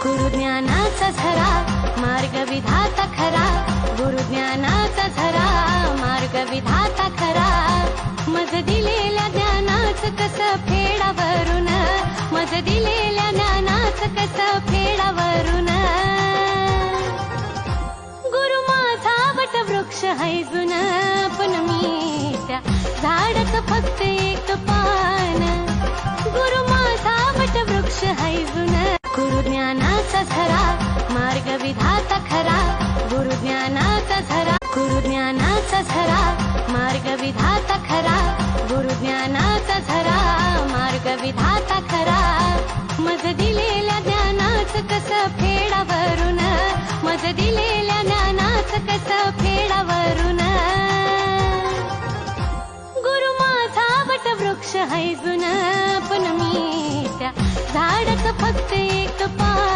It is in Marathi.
गुरुज्ञानाचा झरा मार्ग विधाता खरा, गुरुज्ञानाचा झरा मार्ग विधाता खरा. मज दिलेल्या ज्ञानाचं कसं फेडावरून, मज दिलेल्या ज्ञानाचं कसं फेडावरून. गुरु माझा वट वृक्ष है जुन, पण मी त्या झाडाचं फक्त एक पान. गुरु माझा वट वृक्ष है जुन, गुरुज्ञानाचा झरा मार्ग विधाता खरा, गुरुज्ञानाचा झरा, गुरुज्ञानाचा झरा मार्ग विधाता खरा, गुरुज्ञानाचा झरा मार्ग विधाता खरा. मज दिलेल्या ज्ञानाचं कसं फेडावरून, मज दिलेल्या ज्ञानाचं कसं फेडावरून. गुरु माझा वट वृक्ष है जुन, पण मी त्या झाडाचं फक्त एक पान.